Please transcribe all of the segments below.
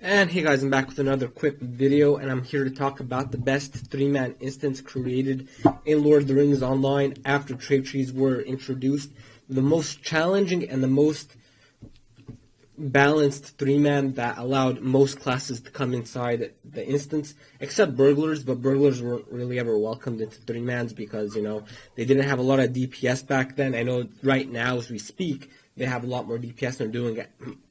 And hey guys, I'm back with another quick video, and I'm here to talk about the best three-man instance created in Lord of the Rings Online after trait trees were introduced. The most challenging and the most balanced three-man that allowed most classes to come inside the instance, except burglars, but burglars weren't really ever welcomed into three-mans because, they didn't have a lot of DPS back then. I know right now as we speak, they have a lot more DPS than they're doing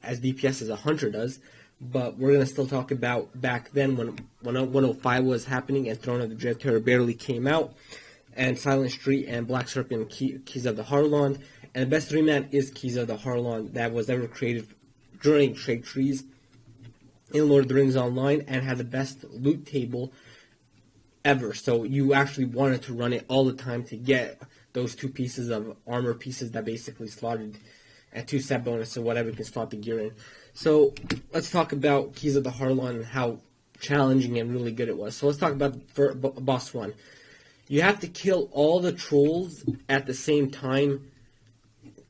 as DPS as a hunter does. But we're going to still talk about back then when 105 was happening and Throne of the Dread Terror barely came out, and Silent Street and Black Serpent and Keys of the Harlond. And the best three-man is Keys of the Harlond that was ever created during trait trees in Lord of the Rings Online and had the best loot table ever. So you actually wanted to run it all the time to get those two pieces of armor pieces that basically slotted and 2 set bonus or whatever you can slot the gear in. So let's talk about Keys of the Harlond and how challenging and really good it was. So let's talk about boss 1. You have to kill all the trolls at the same time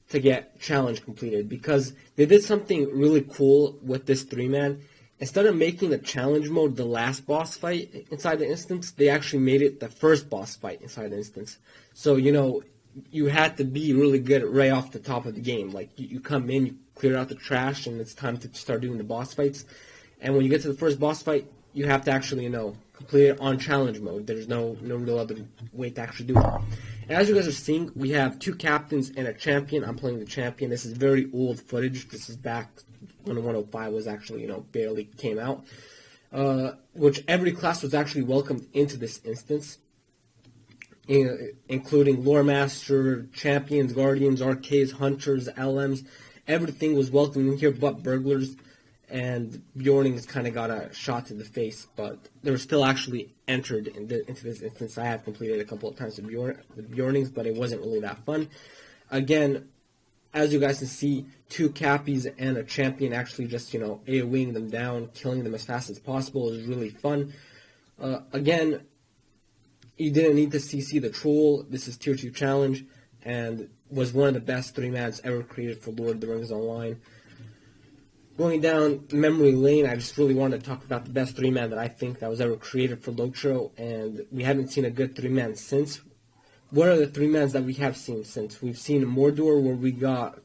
to get challenge completed, because they did something really cool with this three-man. Instead of making the challenge mode the last boss fight inside the instance, they actually made it the first boss fight inside the instance. So, you had to be really good right off the top of the game. Like, you come in, you clear out the trash, and it's time to start doing the boss fights. And when you get to the first boss fight, you have to actually, complete it on challenge mode. There's no real other way to actually do it. And as you guys are seeing, we have 2 captains and a champion. I'm playing the champion. This is very old footage. This is back when 105 was actually, barely came out. Which every class was actually welcomed into this instance, including Lore Master, Champions, Guardians, Arcades, Hunters, LMs. Everything was welcomed in here but Burglars, and Bjornings kind of got a shot to the face, but they were still actually entered into this instance. I have completed a couple of times the Bjornings, but it wasn't really that fun. Again, as you guys can see, 2 Cappies and a Champion actually just, AoEing them down, killing them as fast as possible. It was really fun. Again, you didn't need to CC the Troll. This is Tier 2 Challenge, and was one of the best three-mans ever created for Lord of the Rings Online. Going down memory lane, I just really wanted to talk about the best three-man that I think that was ever created for Lotro, and we haven't seen a good three-man since. What are the three-mans that we have seen since? We've seen Mordor, where we got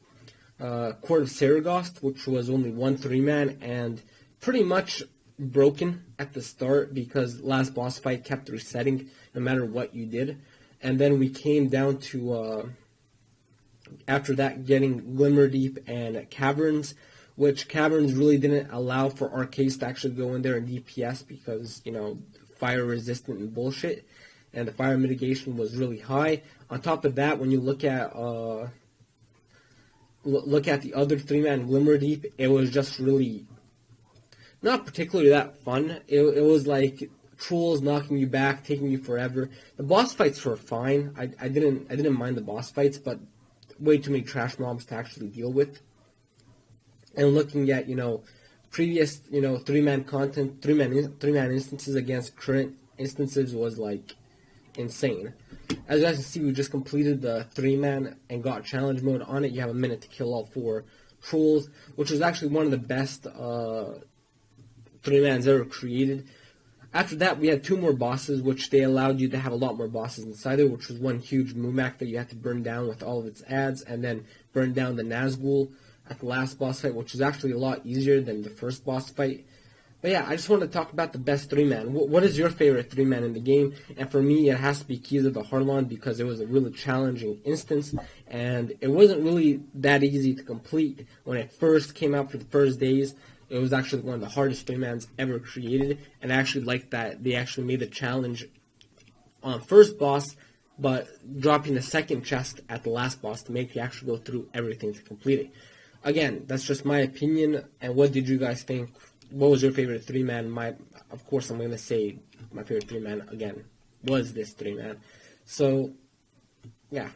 Court of Saragost, which was only 1 three-man, and pretty much broken at the start because last boss fight kept resetting no matter what you did. And then we came down to, after that, getting Glimmerdeep and Caverns, which Caverns really didn't allow for Arcades to actually go in there and DPS because, fire resistant and bullshit, and the fire mitigation was really high. On top of that, when you look at the other three-man Glimmerdeep, it was just really not particularly that fun. It was like trolls knocking you back, taking you forever. The boss fights were fine. I didn't mind the boss fights, but way too many trash mobs to actually deal with. And looking at previous three-man content, three-man instances against current instances was like insane. As you guys can see, we just completed the three-man and got challenge mode on it. You have a minute to kill all 4 trolls, which was actually one of the best three-mans ever created. After that, we had 2 more bosses, which they allowed you to have a lot more bosses inside there, which was one huge Mumak that you had to burn down with all of its ads, and then burn down the Nazgul at the last boss fight, which was actually a lot easier than the first boss fight. But yeah, I just want to talk about the best three-man. What is your favorite three-man in the game? And for me, it has to be Keys of the Harlond because it was a really challenging instance, and it wasn't really that easy to complete. When it first came out for the first days, it was actually one of the hardest three-mans ever created, and I actually like that they actually made the challenge on first boss, but dropping the second chest at the last boss to make you actually go through everything to complete it. Again, that's just my opinion, and what did you guys think? What was your favorite three-man? Of course, I'm going to say my favorite three-man, again, was this three-man. So, yeah.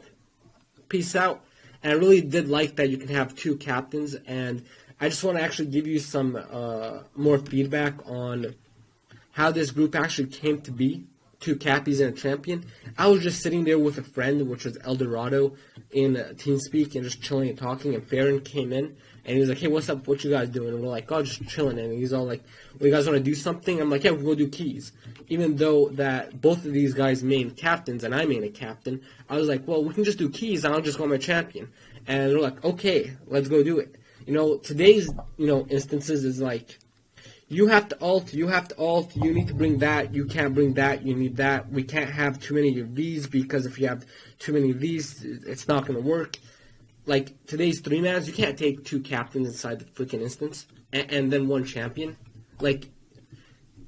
Peace out. And I really did like that you can have 2 captains, and I just want to actually give you some more feedback on how this group actually came to be. two cappies and a champion. I was just sitting there with a friend, which was Eldorado, in TeamSpeak, and just chilling and talking. And Farron came in, and he was like, "Hey, what's up? What you guys doing?" And we're like, "Oh, just chilling." And he's all like, "Well, you guys want to do something?" I'm like, "Yeah, we'll go do keys." Even though that both of these guys main captains and I main a captain, I was like, "Well, we can just do keys, and I'll just go on my champion." And they're like, "Okay, let's go do it." Today's instances is like, you have to alt, you need to bring that, you can't bring that, you need that, we can't have too many of these, because if you have too many of these, it's not going to work. Like, today's 3-mans, you can't take 2 captains inside the freaking instance, and then 1 champion. Like,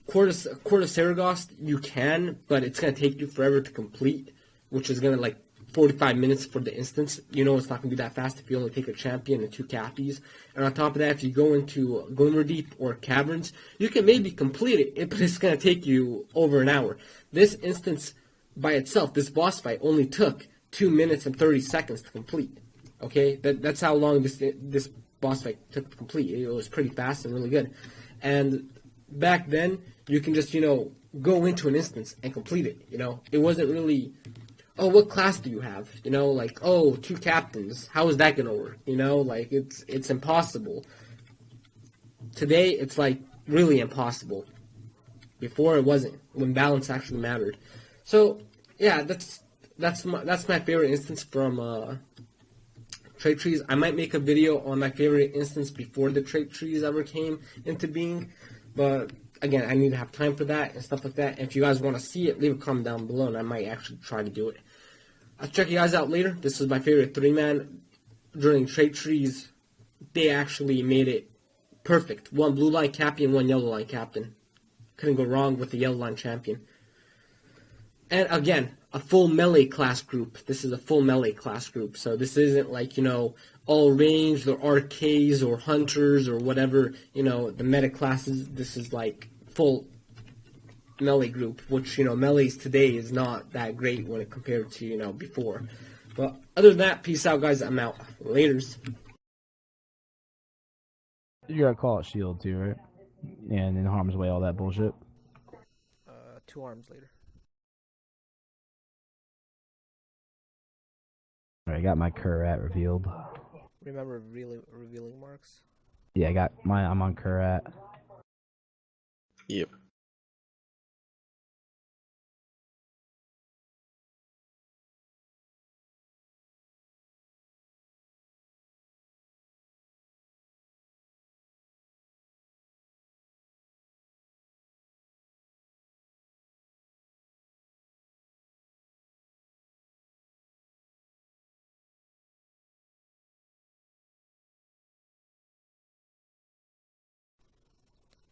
Court of Saragost, you can, but it's going to take you forever to complete, which is going to, like, 45 minutes for the instance. It's not going to be that fast if you only take a champion and 2 cappies. And on top of that, if you go into Glimmer Deep or Caverns, you can maybe complete it, but it's going to take you over an hour. This instance by itself, this boss fight, only took 2 minutes and 30 seconds to complete. Okay? That's how long this boss fight took to complete. It was pretty fast and really good. And back then, you can just, go into an instance and complete it. It wasn't really, oh, what class do you have? 2 captains. How is that gonna work? It's impossible. Today, it's like really impossible. Before it wasn't, when balance actually mattered. So yeah, that's my favorite instance from trait trees. I might make a video on my favorite instance before the trait trees ever came into being, but again, I need to have time for that and stuff like that. And if you guys want to see it, leave a comment down below, and I might actually try to do it. I'll check you guys out later. This is my favorite 3-man during trait trees. They actually made it perfect. 1 blue line captain, 1 yellow line captain. Couldn't go wrong with the yellow line champion. And again, a full melee class group. This is a full melee class group. So this isn't like, all ranged or RKs or hunters or whatever, the meta classes. This is like full melee group, which, melees today is not that great when it compared to, before. But other than that, peace out, guys. I'm out. Laters. You gotta call it shield too, right? And in harm's way, all that bullshit. 2 arms later. Alright, I got my Kurat revealed. Remember revealing marks? Yeah, I got my. I'm on Kurat. Yep.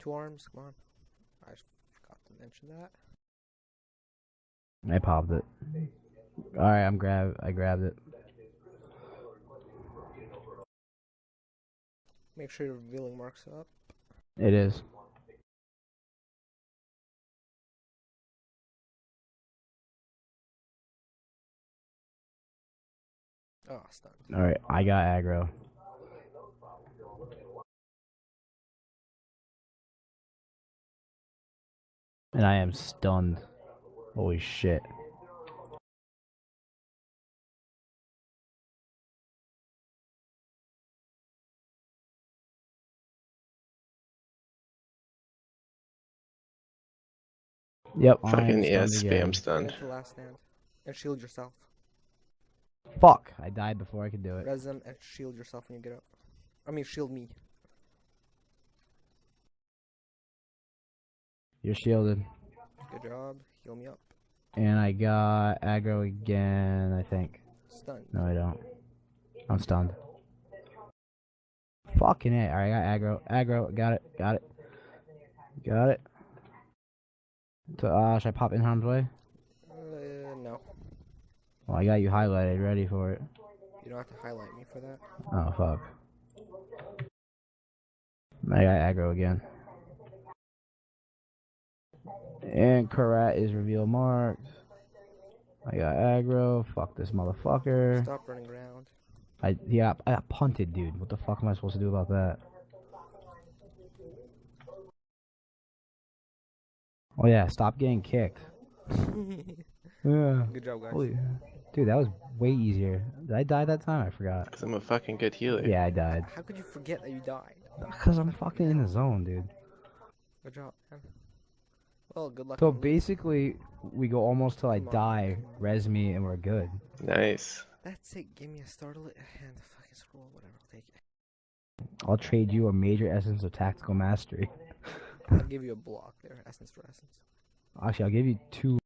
Two arms, come on. I forgot to mention that. I popped it. Alright, I grabbed it. Make sure your revealing marks up. It is. Oh, stunned. Alright, I got aggro. And I am stunned. Holy shit. Yep, Fucking I yeah, am stunned again. spam stunned. Get to last stand. And shield yourself. Fuck, I died before I could do it. Res them and shield yourself when you get up. I mean, shield me. You're shielded. Good job. Heal me up. And I got aggro again, I think. Stunned. No, I don't. I'm stunned. Fucking it. Alright, I got aggro. Aggro. Got it. Got it. Got it. So, should I pop in harm's way? No. Well, I got you highlighted, ready for it. You don't have to highlight me for that. Oh, fuck. I got aggro again. And Kurat is reveal marked. I got aggro. Fuck this motherfucker. Stop running around. I got punted, dude. What the fuck am I supposed to do about that? Oh yeah, stop getting kicked. Yeah. Good job, guys. Holy, dude, that was way easier. Did I die that time? I forgot. Because I'm a fucking good healer. Yeah, I died. How could you forget that you died? Cause I'm fucking in the zone, dude. Good job, man. Well, good luck So on losing. basically, we go almost till I Come on, die, come on. res me, and we're good. Nice. That's it. Give me a startlet and a fucking scroll, whatever. I'll take it. I'll trade you a major essence of tactical mastery. I'll give you a block there. Essence for essence. Actually, I'll give you 2